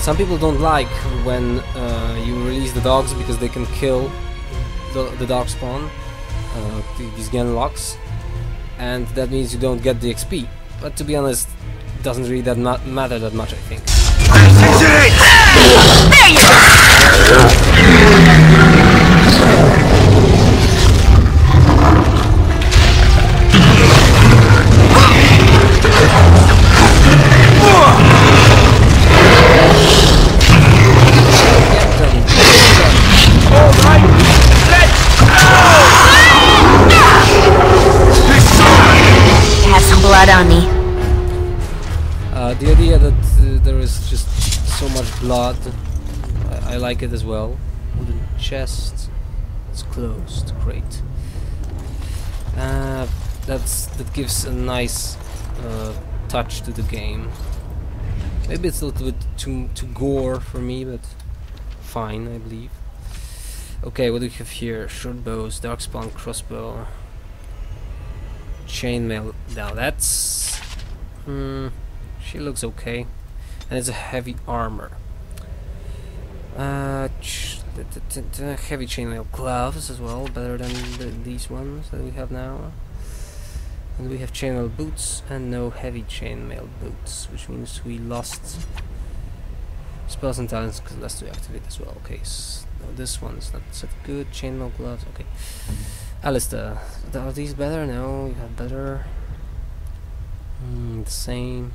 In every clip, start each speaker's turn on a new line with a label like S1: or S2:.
S1: Some people don't like when you release the dogs because they can kill the dog spawn, these genlocks, and that means you don't get the XP. But to be honest, it doesn't really matter that much, I think.
S2: There you blood on me.
S1: The idea that there is just so much blood, I like it as well. Wooden chest, it's closed, great. That gives a nice touch to the game. Maybe it's a little bit too gore for me, but fine, I believe. Okay, what do we have here? Short bows, darkspawn, crossbow. Chainmail. Now that's she looks okay, and it's a heavy armor. Heavy chainmail gloves as well, better than these ones that we have now. And we have chainmail boots and no heavy chainmail boots, which means we lost spells and talents because less to activate as well. Okay, so no, this one's not so good. Chainmail gloves. Okay. Alistair, are these better? No, you have better. The same.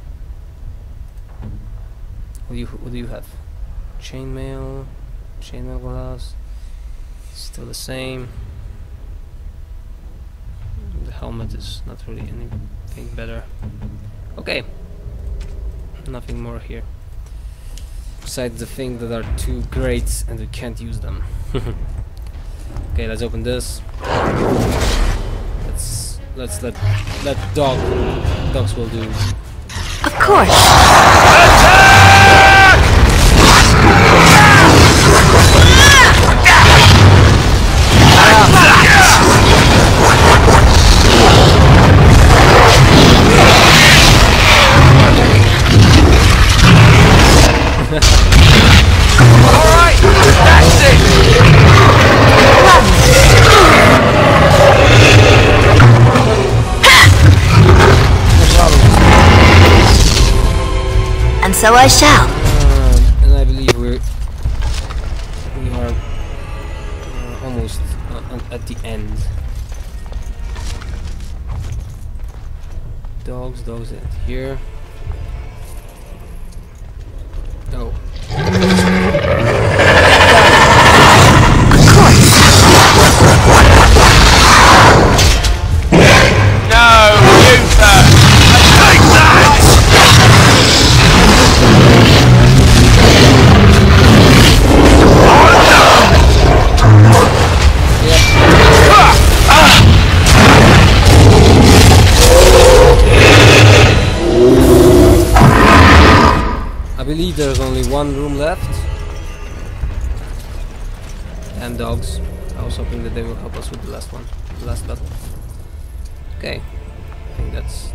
S1: What do you have? Chainmail gloves. Still the same. The helmet is not really anything better. Okay. Nothing more here. Besides the things that are too great and we can't use them. Okay, let's open this. Let's let dogs will do.
S2: Of course.
S3: All right, that's it.
S2: And so I shall.
S1: And I believe we are almost at the end. Dogs in here. Oh. I believe there's only one room left. And dogs. I was hoping that they will help us with the last one. The last battle. Okay. I think that's...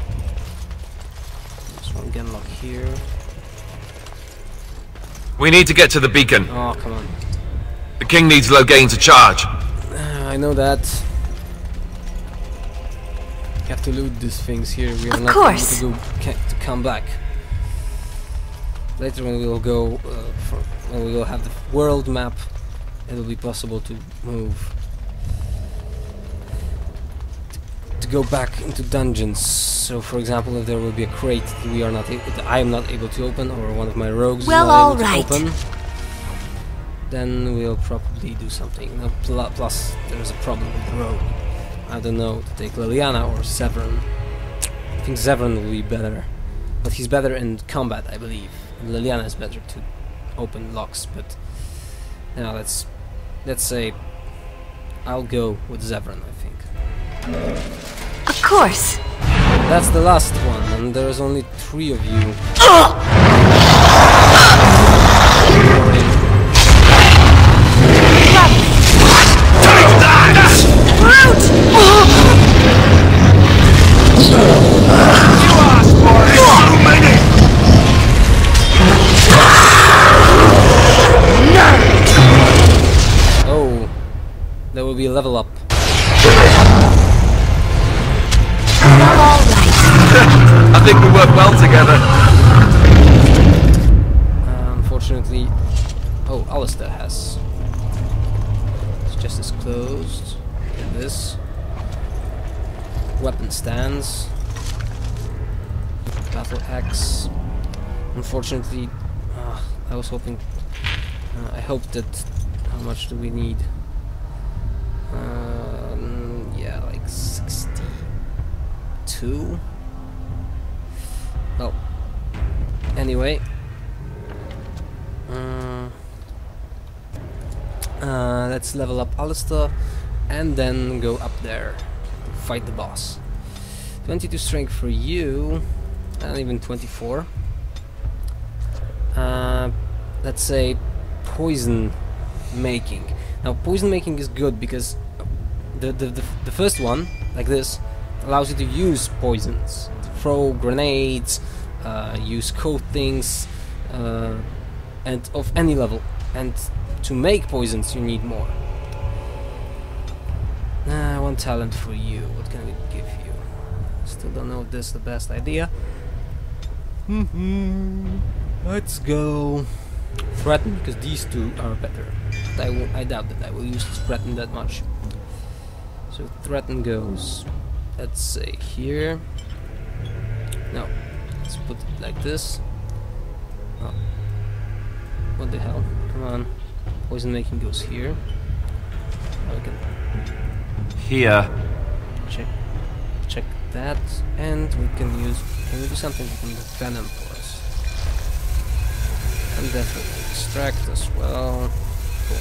S1: There's one genlock here.
S3: We need to get to the beacon.
S1: Oh, come on.
S3: The king needs Loghain to charge.
S1: I know that. You have to loot these things here. We are not able to come back. Later when we will go, when we will have the world map, it will be possible to move, to go back into dungeons. So, for example, if there will be a crate that we are not, I am not able to open, or one of my rogues is not able to open, then we'll probably do something. Now, plus, there's a problem with the rogue. I don't know to take Liliana or Severin. I think Severin will be better, but he's better in combat, I believe. Liliana is better to open locks, but now let's say I'll go with Severin, I think.
S2: Of course.
S1: That's the last one, and there's only 3 of you.
S3: Take that!
S2: Brute!
S3: You asked for it! So many!
S1: be a level up.
S3: I think we work well together.
S1: Unfortunately... Oh, Alistair has. His chest is closed. Get this. Weapon stands. Battle axe. Unfortunately, I was hoping... I hoped that... How much do we need? Yeah, like 62? Well, anyway. Let's level up Alistair and then go up there to fight the boss. 22 strength for you, and even 24. Let's say poison making. Now poison making is good because the first one, like this, allows you to use poisons, to throw grenades, use coatings, and of any level. And to make poisons you need more. One talent for you. What can we give you? Still don't know if this is the best idea. Let's go threaten, because these two are better. But I doubt that I will use threaten that much. So threaten goes, let's say here. No, let's put it like this. Oh. What the hell? Come on. Poison making goes here. Oh, we can
S3: Here.
S1: check that, and we can use. Can we do something with the venom for us? And definitely extract as well. Cool.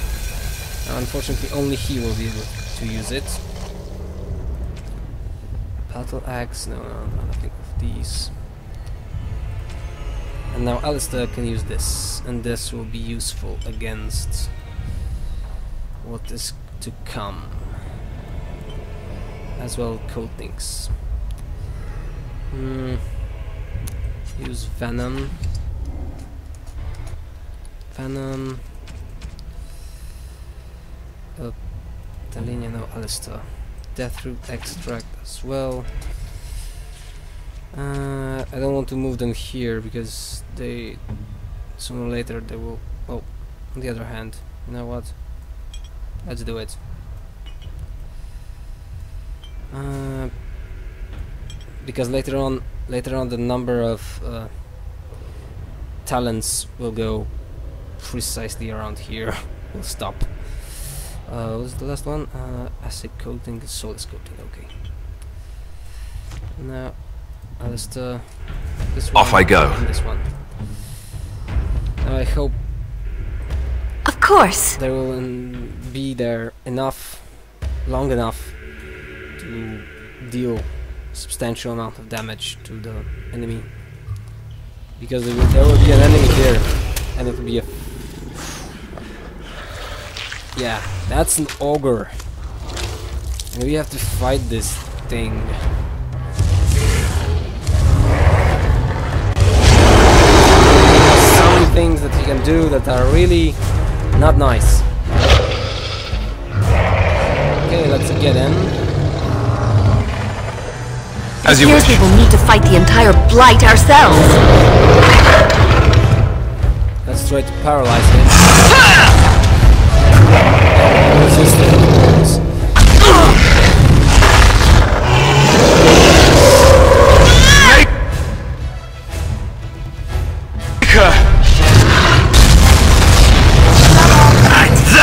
S1: Now, unfortunately, only he will be able to use it. Battle axe. No, nothing of these. And now Alistair can use this, and this will be useful against what is to come. As well, coatings. Use venom. Venom. Talinia, no, Alistair. Deathroot extract as well. I don't want to move them here because they sooner or later they will. Oh, on the other hand, you know what? Let's do it. Because later on the number of talents will go precisely around here. We'll stop. What was the last one? Acid coating, solid coating. Okay. Now. Alistair, this one.
S3: Off I go.
S1: And this one. Now I hope.
S2: Of course.
S1: There will be there long enough to deal a substantial amount of damage to the enemy. Because there will be an enemy here, and it will be a. Yeah, that's an ogre, and we have to fight this thing. Things that you can do that are really not nice. Okay, let's get in.
S3: As you
S2: Here's
S3: wish.
S2: we will need to fight the entire Blight ourselves.
S1: Let's try to paralyze him. Resist it.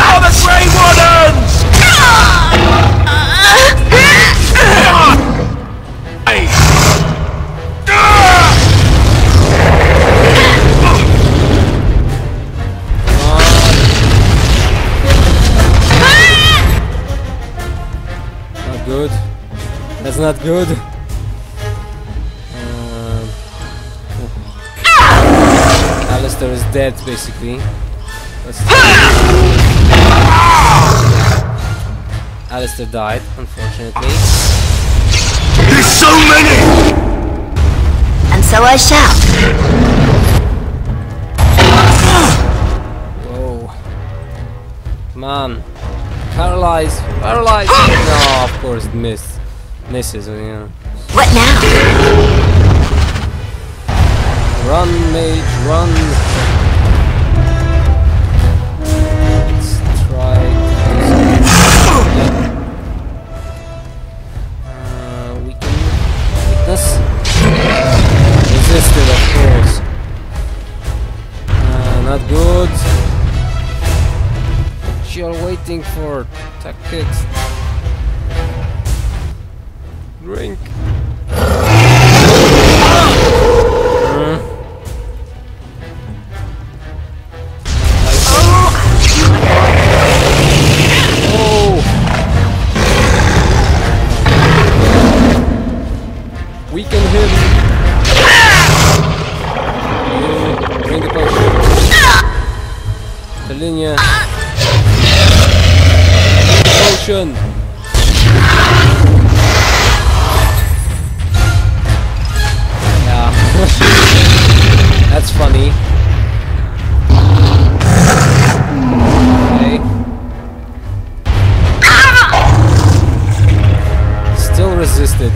S3: Oh, the Grey Wardens! Hey.
S1: Not good. That's not good. Alistair is dead, basically. Alistair died, unfortunately.
S3: There's so many!
S2: And so I shall.
S1: Whoa. Come on. Paralyze Paralyze! Paralyze! No, of course it misses, yeah.
S2: What now?
S1: Run, mage, run! Let's try weakness. Resisted, of course. Not good. You're waiting for tactics. Drink. Weaken him. Drink the potion. The linear. Potion. Yeah. That's funny. Okay. Still resisted.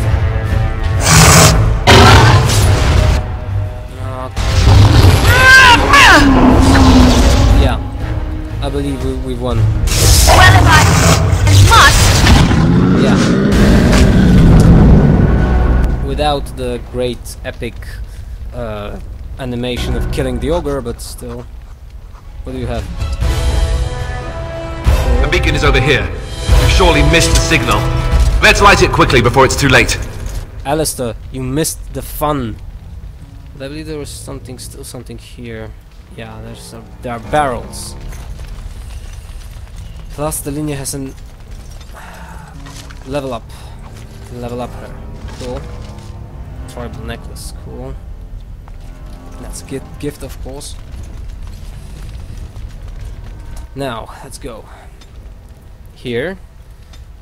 S1: Yeah, I believe we've won.
S2: Well, if I must.
S1: Yeah. Without the great epic animation of killing the ogre, but still. What do you have?
S3: The beacon is over here. You surely missed the signal. Let's light it quickly before it's too late.
S1: Alistair, you missed the fun. But I believe there was still something here. Yeah, there are barrels. Plus the Linia has an level up. Level up her. Cool. Tribal necklace. Cool. That's a gift, of course. Now, let's go. Here.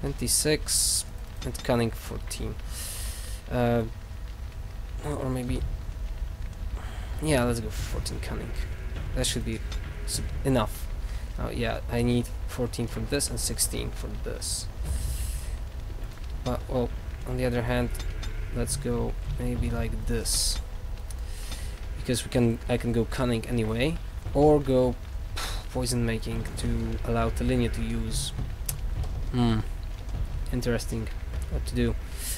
S1: 26 and cunning 14. Or maybe... Yeah, let's go for 14 cunning. That should be enough. Yeah, I need 14 for this and 16 for this. But, well, on the other hand, let's go maybe like this. Because I can go cunning anyway. Or go poison making to allow Telinia to use. Interesting what to do.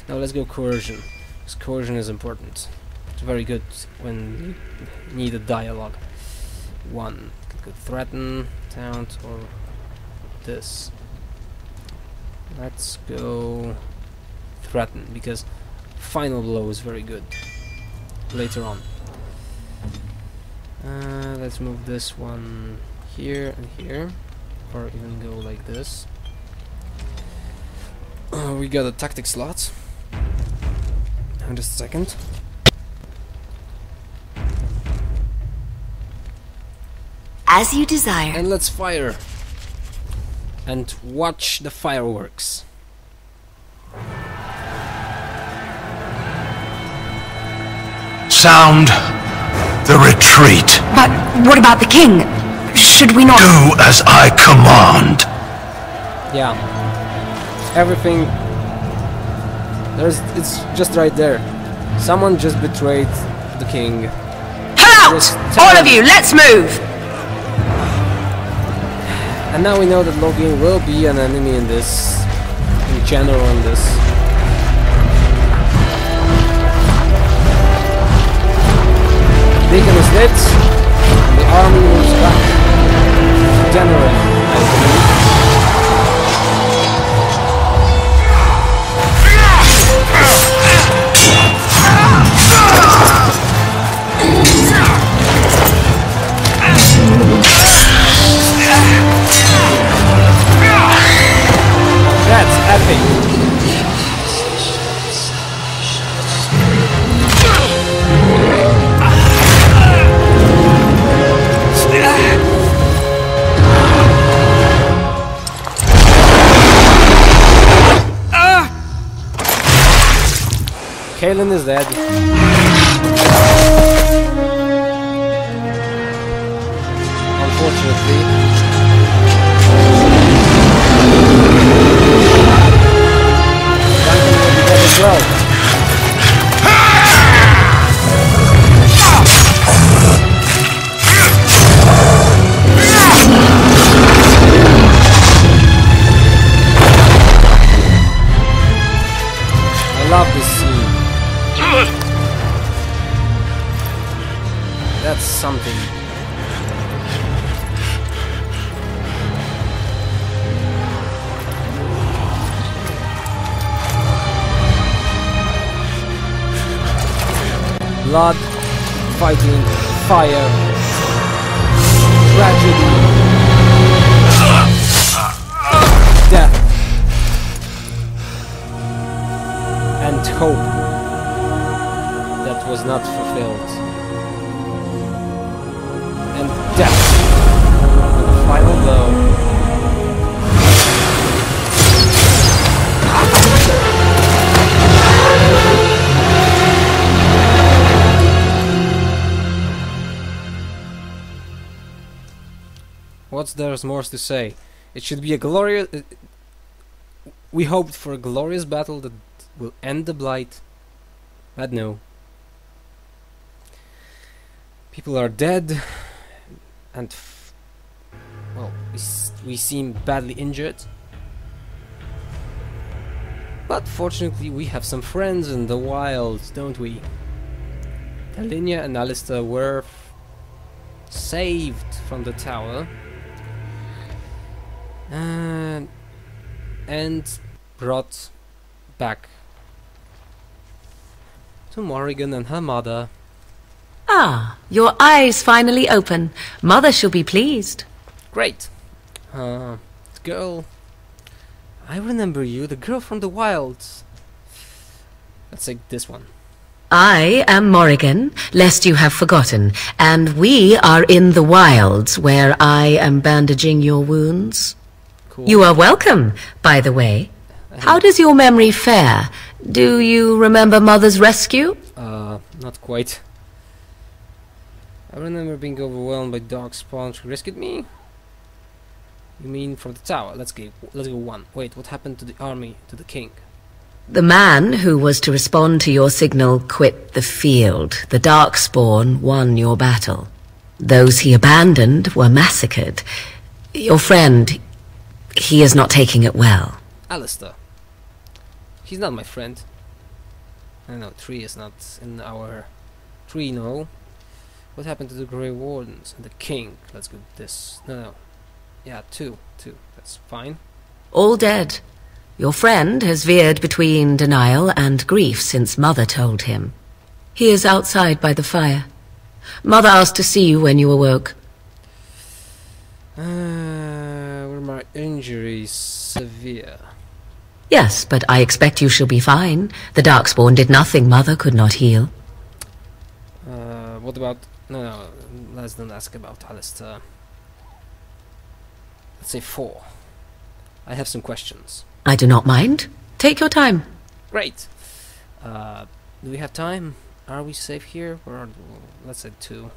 S1: Now let's go coercion. Because coercion is important. It's very good when you need a dialogue. One. Could threaten, taunt, or this. Let's go threaten, because final blow is very good later on. Let's move this one here and here, or even go like this. We got a tactic slot. Just a second.
S2: As you desire.
S1: And let's fire. And watch the fireworks.
S3: Sound the retreat.
S2: But what about the king? Should we not...
S3: Do as I command.
S1: Yeah. Everything... It's just right there. Someone just betrayed the king.
S2: Halt! All of you, let's move!
S1: And now we know that Login will be an enemy in this, in general in this. Beacon is lit, and the army moves back. Generally, I believe. That's epic. Kalen is dead. Unfortunately. something. Blood, fighting, fire, tragedy, death, and hope that was not fulfilled, and death, the final blow. What's there's more to say? It should be a glorious... we hoped for a glorious battle that will end the Blight, but no. People are dead, and well, we seem badly injured. But fortunately we have some friends in the wilds, don't we? Talinia and Alistair were saved from the tower. And brought back to Morrigan and her mother.
S4: Ah, your eyes finally open. Mother shall be pleased.
S1: Great. Girl, I remember you, the girl from the wilds. Let's take this one.
S4: I am Morrigan, lest you have forgotten, and we are in the wilds, where I am bandaging your wounds.
S1: Cool.
S4: You are welcome, by the way. How does your memory fare? Do you remember Mother's rescue?
S1: Not quite. I remember being overwhelmed by dark spawns who rescued me. You mean from the tower? Let's go one. Wait, what happened to the army, to the king?
S4: The man who was to respond to your signal quit the field. The Darkspawn won your battle. Those he abandoned were massacred. Your friend, he is not taking it well.
S1: Alistair. He's not my friend. I know, 3 is not in our... 3, no. What happened to the Grey Wardens and the king? Let's go this. No. Yeah, 2. That's fine.
S4: All dead. Your friend has veered between denial and grief since Mother told him. He is outside by the fire. Mother asked to see you when you awoke.
S1: Were my injuries severe?
S4: Yes, but I expect you shall be fine. The Darkspawn did nothing Mother could not heal.
S1: What about... No, let's not ask about Alistair. Let's say 4. I have some questions.
S4: I do not mind. Take your time.
S1: Great. Do we have time? Are we safe here? Or let's say 2.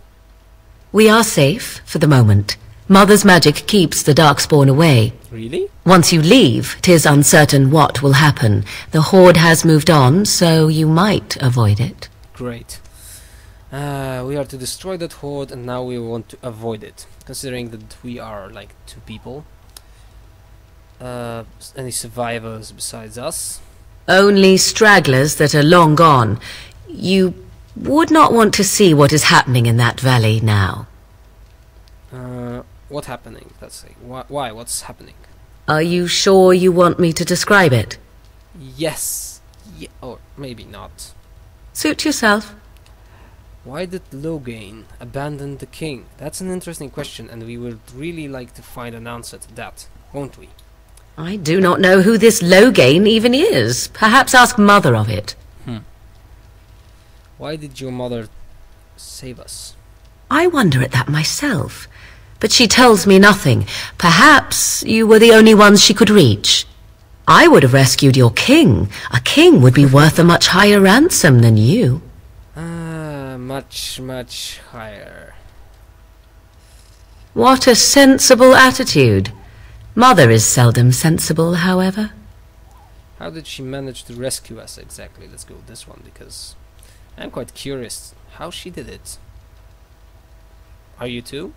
S4: We are safe, for the moment. Mother's magic keeps the Darkspawn away.
S1: Really?
S4: Once you leave, 'tis uncertain what will happen. The Horde has moved on, so you might avoid it.
S1: Great. We are to destroy that Horde, and now we want to avoid it. Considering that we are like 2 people. Any survivors besides us?
S4: Only stragglers that are long gone. You would not want to see what is happening in that valley now.
S1: What happening? Let's say. Why? What's happening?
S4: Are you sure you want me to describe it?
S1: Yes. Or maybe not.
S4: Suit yourself.
S1: Why did Loghain abandon the king? That's an interesting question, and we would really like to find an answer to that, won't we?
S4: I do not know who this Loghain even is. Perhaps ask Mother of it.
S1: Why did your mother save us?
S4: I wonder at that myself. But she tells me nothing. Perhaps you were the only ones she could reach. I would have rescued your king. A king would be worth a much higher ransom than you.
S1: Much higher.
S4: What a sensible attitude. Mother is seldom sensible, however.
S1: How did she manage to rescue us exactly? Let's go with this one, because I'm quite curious how she did it. Are you too?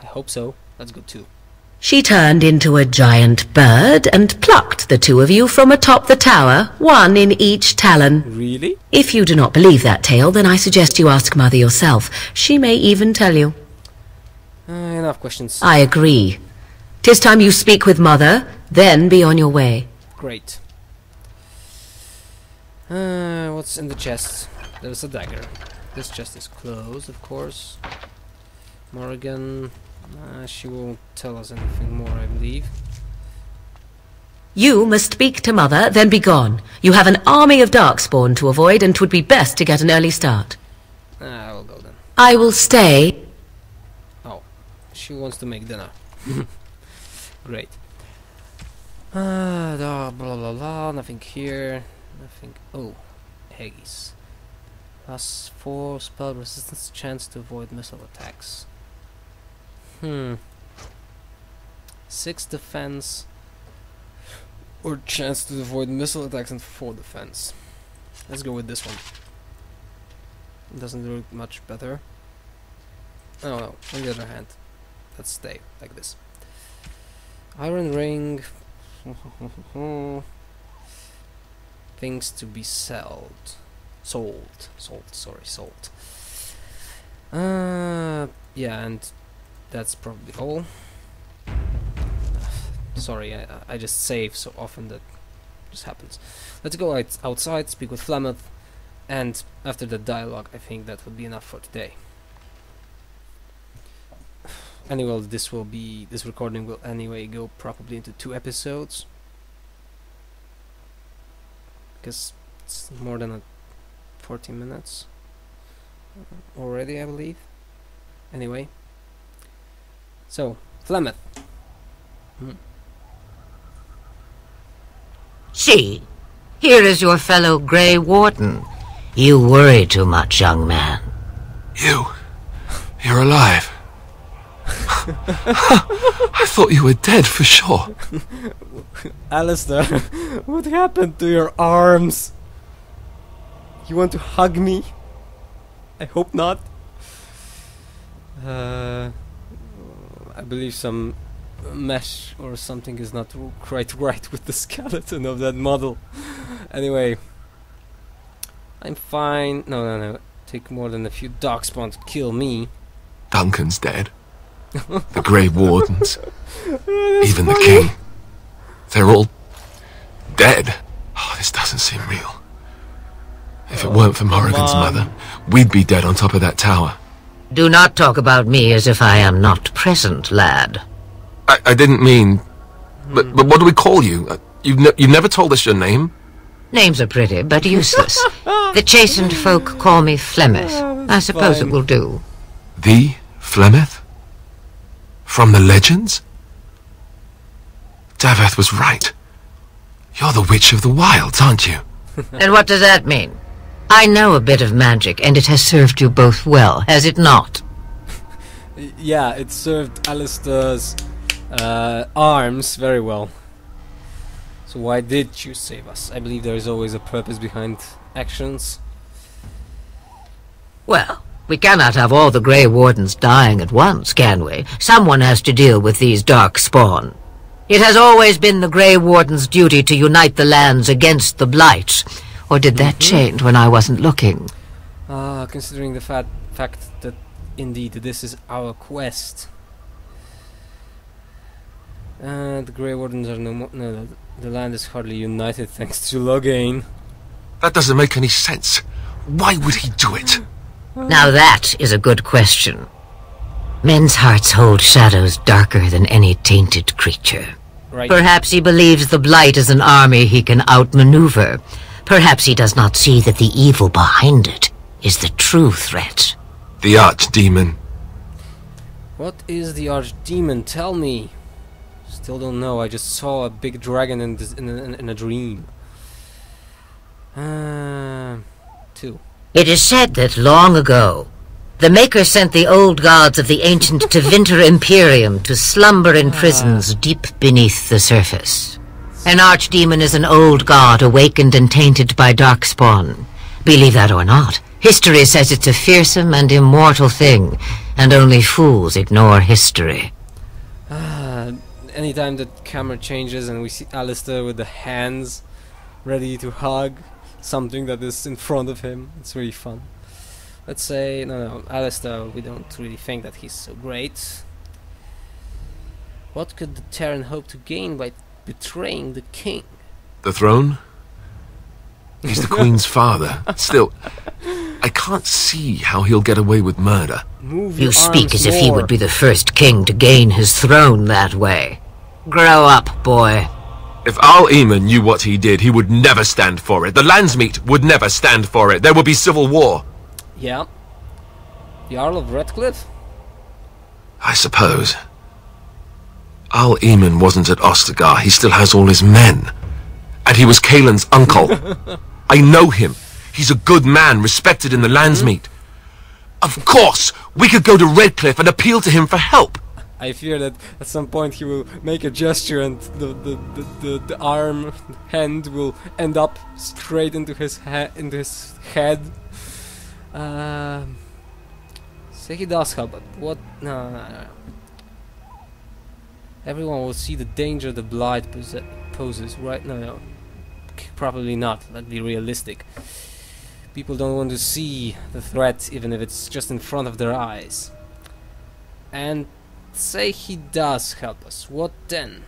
S1: I hope so. Let's go 2.
S4: She turned into a giant bird and plucked the two of you from atop the tower, one in each talon.
S1: Really?
S4: If you do not believe that tale, then I suggest you ask Mother yourself. She may even tell you.
S1: Enough questions.
S4: I agree. 'Tis time you speak with Mother, then be on your way.
S1: Great. What's in the chest? There's a dagger. This chest is closed, of course. Morrigan... she won't tell us anything more, I believe.
S4: You must speak to Mother, then be gone. You have an army of Darkspawn to avoid, and 'twould be best to get an early start.
S1: I will go then.
S4: I will stay.
S1: Oh, she wants to make dinner. Great. Blah blah blah, nothing here. Nothing. Oh, Haggis. +4 spell resistance, chance to avoid missile attacks. 6 defense or chance to avoid missile attacks and 4 defense. Let's go with this one. It doesn't look much better. Oh no, on the other hand, let's stay like this. Iron ring. Things to be sold. Yeah, and that's probably all. Sorry, I just save so often that just happens. Let's go outside, speak with Flemeth, and after the dialogue, I think that would be enough for today. Anyway, this recording will anyway go probably into 2 episodes, because it's more than 40 minutes already, I believe. Anyway. So, Flemeth.
S5: See, here is your fellow Grey Warden. You worry too much, young man.
S3: You're alive. I thought you were dead for sure.
S1: Alistair, what happened to your arms? You want to hug me? I hope not. I believe some mesh or something is not quite right with the skeleton of that model. Anyway, I'm fine. No. Take more than a few Darkspawn to kill me.
S3: Duncan's dead. The Grey Wardens. Even the King. They're all dead. Oh, this doesn't seem real. If it weren't for Morrigan's mother, we'd be dead on top of that tower.
S5: Do not talk about me as if I am not present, lad.
S3: I didn't mean... But what do we call you? You've never told us your name?
S5: Names are pretty, but useless. The chastened folk call me Flemeth. I suppose it will do.
S3: The Flemeth? From the legends? Daveth was right. You're the Witch of the Wilds, aren't you?
S5: And what does that mean? I know a bit of magic, and it has served you both well, has it not?
S1: Yeah, it served Alistair's arms very well. So why did you save us? I believe there is always a purpose behind actions.
S5: Well, we cannot have all the Grey Wardens dying at once, can we? Someone has to deal with these Darkspawn. It has always been the Grey Warden's duty to unite the lands against the Blight. Or did that change when I wasn't looking?
S1: Considering the fact that indeed this is our quest. The Grey Wardens are no more... No, the land is hardly united thanks to Loghain.
S3: That doesn't make any sense. Why would he do it?
S5: Now that is a good question. Men's hearts hold shadows darker than any tainted creature.
S1: Right.
S5: Perhaps he believes the Blight is an army he can outmaneuver. Perhaps he does not see that the evil behind it is the true threat.
S3: The Archdemon.
S1: What is the Archdemon? Tell me. Still don't know. I just saw a big dragon in a dream. 2.
S5: It is said that long ago, the Maker sent the old gods of the ancient Tevinter Imperium to slumber in prisons deep beneath the surface. An Archdemon is an old god awakened and tainted by Darkspawn. Believe that or not, history says it's a fearsome and immortal thing, and only fools ignore history.
S1: anytime the camera changes and we see Alistair with the hands ready to hug something that is in front of him, it's really fun. Let's say, no, Alistair, we don't really think that he's so great. What could the Terran hope to gain by betraying the king?
S3: The throne? He's the Queen's father. Still, I can't see how he'll get away with murder.
S5: You speak as if he would be the first king to gain his throne that way. Grow up, boy.
S3: If Al-Eamon knew what he did, he would never stand for it. The Landsmeet would never stand for it. There would be civil war.
S1: Yeah. The Earl of Redcliffe?
S3: I suppose. Al-Eamon wasn't at Ostagar. He still has all his men. And he was Kaelin's uncle. I know him. He's a good man, respected in the Landsmeet. Of course, we could go to Redcliffe and appeal to him for help.
S1: I fear that at some point he will make a gesture and the arm, hand will end up straight into his head. Say he does help, but what? No. Everyone will see the danger the Blight poses, right? No. Probably not. Let's be realistic. People don't want to see the threat, even if it's just in front of their eyes. And say he does help us. What then?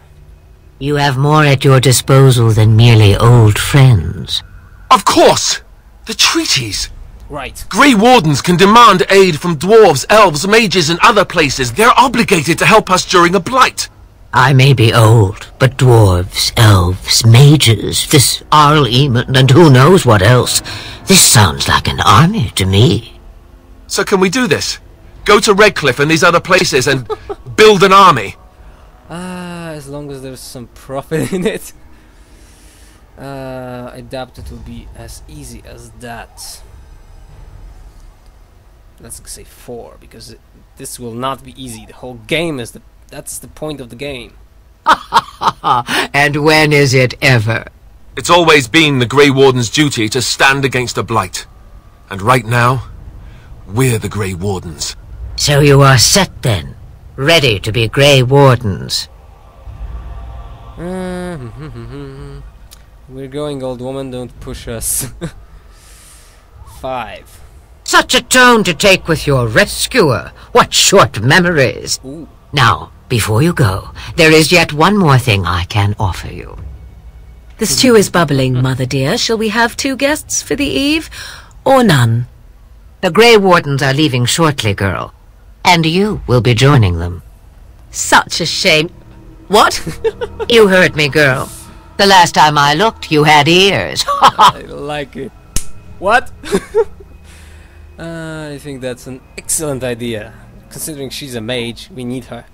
S5: You have more at your disposal than merely old friends.
S3: Of course! The treaties!
S1: Right.
S3: Grey Wardens can demand aid from dwarves, elves, mages, and other places. They're obligated to help us during a blight.
S5: I may be old, but dwarves, elves, mages, this Al-Eamon, and who knows what else. This sounds like an army to me.
S3: So can we do this? Go to Redcliffe and these other places and build an army?
S1: As long as there's some profit in it. I doubt it will be as easy as that. Let's say 4, because this will not be easy. The whole game is that's the point of the game.
S5: And when is it ever?
S3: It's always been the Grey Warden's duty to stand against a blight. And right now, we're the Grey Wardens.
S5: So you are set then, ready to be Grey Wardens.
S1: We're going, old woman, don't push us. 5.
S5: Such a tone to take with your rescuer. What short memories.
S1: Ooh.
S5: Now, before you go, there is yet one more thing I can offer you.
S4: The stew is bubbling, Mother dear. Shall we have 2 guests for the eve, or none?
S5: The Grey Wardens are leaving shortly, girl. And you will be joining them.
S4: Such a shame. What?
S5: You heard me, girl. The last time I looked, you had ears.
S1: I like it. What? I think that's an excellent idea. Considering she's a mage, we need her.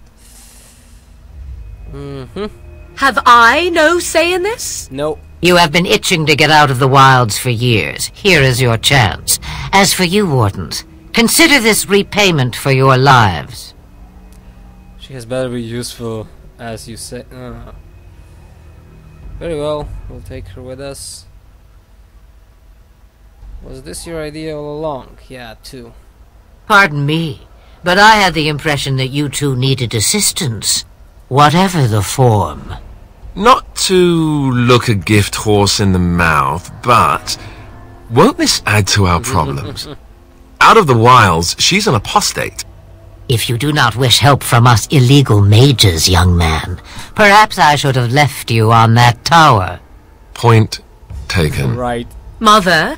S4: Have I no say in this?
S1: No.
S5: You have been itching to get out of the wilds for years. Here is your chance. As for you, Wardens, consider this repayment for your lives.
S1: She has better be useful, as you say. Very well, we'll take her with us. Was this your idea all along? Yeah, too.
S5: Pardon me, but I had the impression that you two needed assistance, whatever the form.
S3: Not to look a gift horse in the mouth, but won't this add to our problems? Out of the wilds, she's an apostate.
S5: If you do not wish help from us illegal mages, young man, perhaps I should have left you on that tower.
S3: Point taken.
S1: Right.
S4: Mother,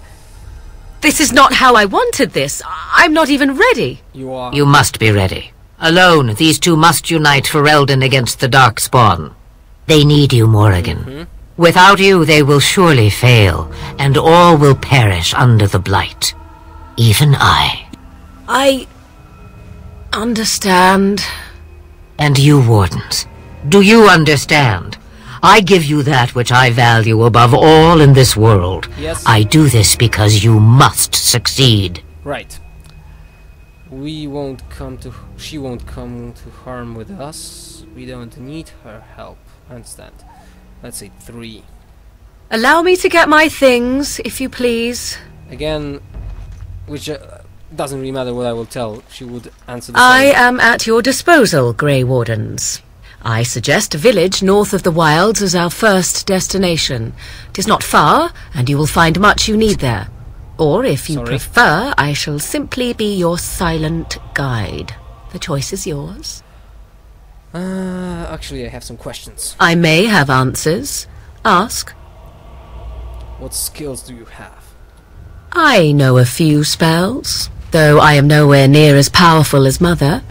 S4: this is not how I wanted this. I'm not even ready.
S1: You are.
S5: You must be ready. Alone, these two must unite Ferelden against the Darkspawn. They need you, Morrigan. Without you, they will surely fail, and all will perish under the Blight. Even I.
S4: I understand.
S5: And you, Wardens, do you understand? I give you that which I value above all in this world.
S1: Yes.
S5: I do this because you must succeed.
S1: Right. She won't come to harm with us. We don't need her help. Understand? Let's say 3.
S4: Allow me to get my things, if you please.
S1: Again, which doesn't really matter what I will tell. She would answer the
S4: I
S1: same.
S4: am at your disposal, Grey Wardens. I suggest a village north of the wilds as our first destination. 'Tis not far, and you will find much you need there. Or, if you prefer, I shall simply be your silent guide. The choice is yours.
S1: Actually, I have some questions.
S4: I may have answers. Ask.
S1: What skills do you have?
S4: I know a few spells, though I am nowhere near as powerful as Mother.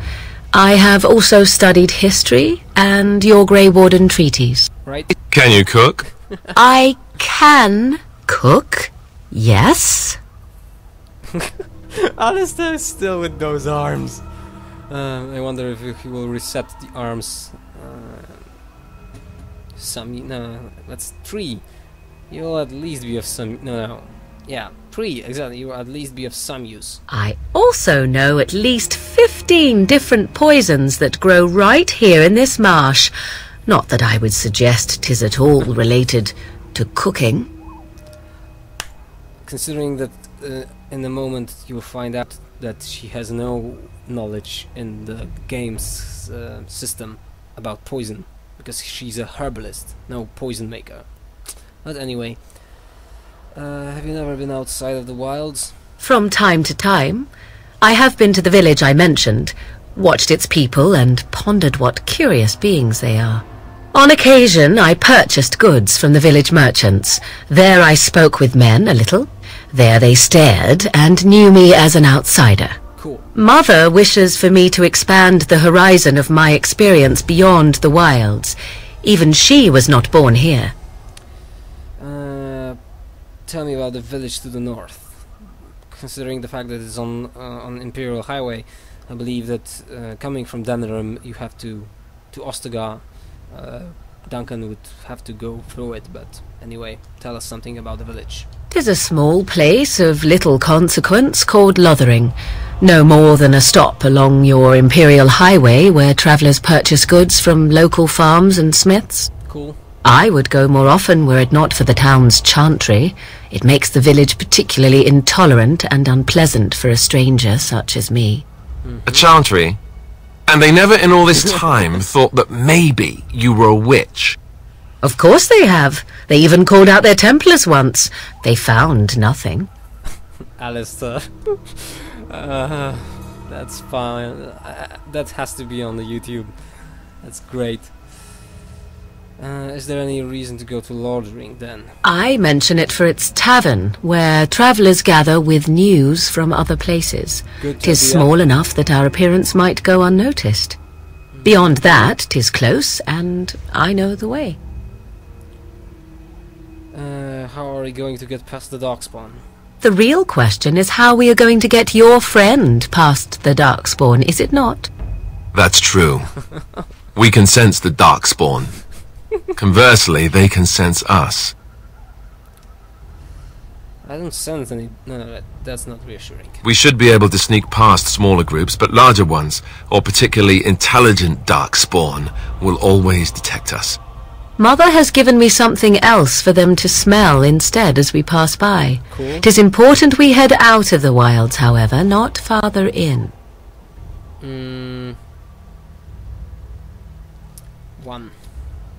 S4: I have also studied history and your Grey Warden treaties.
S1: Right?
S3: Can you cook?
S4: I can cook, yes.
S1: Alistair is still with those arms. I wonder if he will reset the arms. No, that's 3. You'll at least be of some... No. Yeah, 3, exactly. You will at least be of some use.
S4: I also know at least 15 different poisons that grow right here in this marsh. Not that I would suggest 'tis at all related to cooking.
S1: Considering that in a moment you will find out that she has no knowledge in the game's system about poison, because she's a herbalist, no poison maker. But anyway, have you never been outside of the wilds?
S4: From time to time. I have been to the village I mentioned, watched its people, and pondered what curious beings they are. On occasion, I purchased goods from the village merchants. There I spoke with men a little. There they stared and knew me as an outsider.
S1: Cool.
S4: Mother wishes for me to expand the horizon of my experience beyond the wilds. Even she was not born here.
S1: Tell me about the village to the north. Considering the fact that it's on Imperial Highway, I believe that coming from Denerim you have to Ostagar. Duncan would have to go through it, but anyway, tell us something about the village.
S4: 'Tis a small place of little consequence called Lothering. No more than a stop along your Imperial Highway where travellers purchase goods from local farms and smiths.
S1: Cool.
S4: I would go more often were it not for the town's chantry. It makes the village particularly intolerant and unpleasant for a stranger such as me.
S3: A chantry? And they never in all this time thought that maybe you were a witch?
S4: Of course they have. They even called out their Templars once. They found nothing.
S1: Alistair. That's fine. That has to be on the YouTube. That's great. Is there any reason to go to Lothering then?
S4: I mention it for its tavern, where travellers gather with news from other places. 'Tis small enough that our appearance might go unnoticed. Beyond that, 'tis close, and I know the way.
S1: How are we going to get past the Darkspawn?
S4: The real question is how we are going to get your friend past the Darkspawn, is it not?
S3: That's true. We can sense the Darkspawn. Conversely, they can sense us.
S1: I don't sense any... No, that's not reassuring.
S3: We should be able to sneak past smaller groups, but larger ones, or particularly intelligent Darkspawn, will always detect us.
S4: Mother has given me something else for them to smell instead as we pass by.
S1: Cool.
S4: 'Tis important we head out of the wilds, however, not farther in.
S1: 1.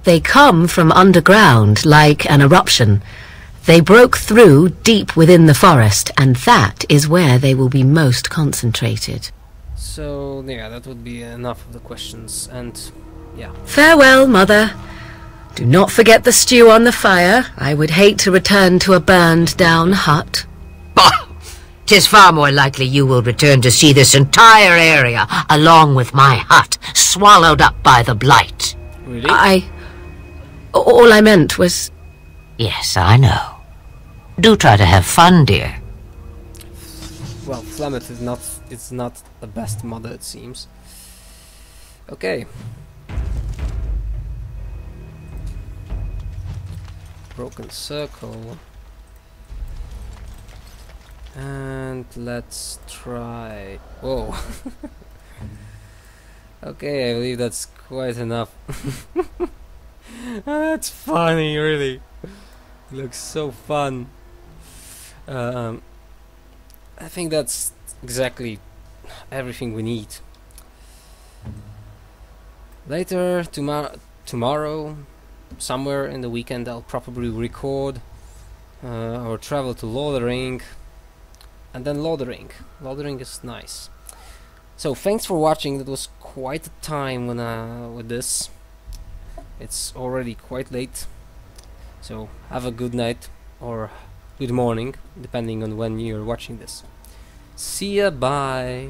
S4: They come from underground, like an eruption. They broke through deep within the forest, and that is where they will be most concentrated.
S1: So, yeah, that would be enough of the questions, and... yeah.
S4: Farewell, Mother. Do not forget the stew on the fire. I would hate to return to a burned-down hut.
S5: Bah! 'Tis far more likely you will return to see this entire area, along with my hut, swallowed up by the Blight.
S1: Really?
S4: All I meant was...
S5: Yes, I know. Do try to have fun, dear.
S1: Well, Flemeth is not the best mother, it seems. Okay. Broken circle. And let's try... Whoa. Okay, I believe that's quite enough. That's funny, really. It looks so fun. I think that's exactly everything we need. Later, tomorrow, somewhere in the weekend, I'll probably record or travel to Lothering, and then Lothering. Lothering is nice. So thanks for watching. That was quite a time with this. It's already quite late, so have a good night or good morning, depending on when you're watching this. See ya, bye.